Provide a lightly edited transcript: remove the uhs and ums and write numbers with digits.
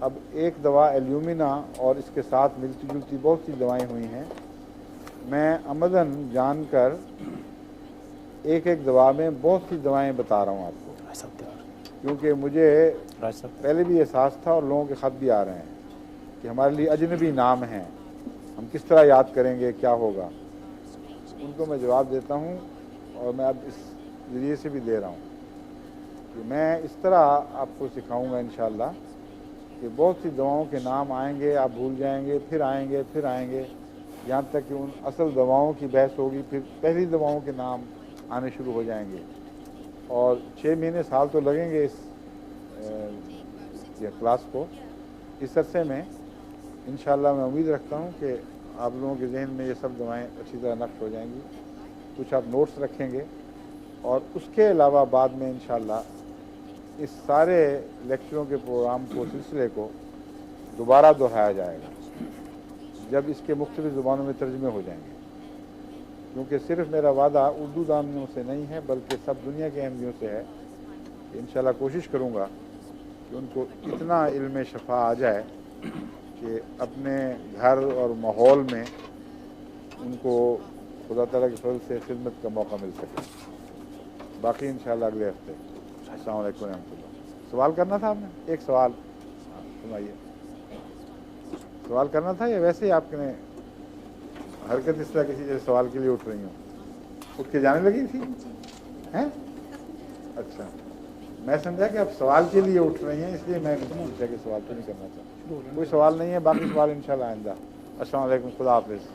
اب ایک دوا ایلیومینا اور اس کے ساتھ ملتی جلتی بہت سی دوائیں ہوئی ہیں. میں عمداً جان کر ایک ایک دوا میں بہت سی دوائیں بتا رہا ہوں آپ کو، کیونکہ مجھے پہلے بھی احساس تھا اور لوگوں کے خط بھی آ رہے ہیں کہ ہمارے لیے اجنبی نام ہیں، ہم کس طرح یاد کریں گے، کیا ہوگا. ان کو میں جواب دیتا ہوں اور میں اب اس ذریعے سے بھی دے رہا ہوں کہ میں اس طرح آپ کو سکھاؤں گا انشاءاللہ کہ بہت سی دواؤں کے نام آئیں گے، آپ بھول جائیں گے، پھر آئیں گے، پھر آئیں گے، یہاں تک کہ ان اصل دواؤں کی بحث ہوگی، پھر پہلی دواؤں کے نام آنے شروع ہو جائیں گے. اور 6 مہینے سال تو لگیں گے اس کلاس کو. اس عرصے میں انشاءاللہ میں امید رکھتا ہوں کہ آپ لوگوں کے ذہن میں یہ سب دوائیں اچھی طرح نقش ہو جائیں گی. کچھ آپ نوٹس رکھیں گے اور اس کے علاوہ بعد میں انشاءاللہ اس سارے لیکچروں کے پروگرام کو، سلسلے کو دوبارہ دہرایا جائے گا جب اس کے مختلف زبانوں میں ترجمے ہو جائیں گے. کیونکہ صرف میرا وعدہ اردو دانوں سے نہیں ہے بلکہ سب دنیا کے احمدیوں سے ہے کہ انشاءاللہ کوشش کروں گا کہ ان کو اتنا علم شفا آ جائے کہ اپنے گھر اور ماحول میں ان کو خدا تعالیٰ کے فضل سے خدمت کا موقع مل سکے. باقی انشاءاللہ اگلے ہفتے. السلام علیکم ورحمۃ اللہ. سوال کرنا تھا آپ نے؟ ایک سوال سنائیے. سوال کرنا تھا یا ویسے ہی آپ نے حرکت اس طرح کسی جیسے سوال کے لیے اٹھ رہی ہوں؟ اٹھ کے جانے لگی تھی ہیں؟ اچھا، میں سمجھا کہ آپ سوال کے لیے اٹھ رہی ہیں، اس لیے میں پوچھا کہ سوال تو نہیں کرنا چاہتا. کوئی سوال نہیں ہے، باقی سوال انشاءاللہ آئندہ. السلام علیکم، خدا حافظ.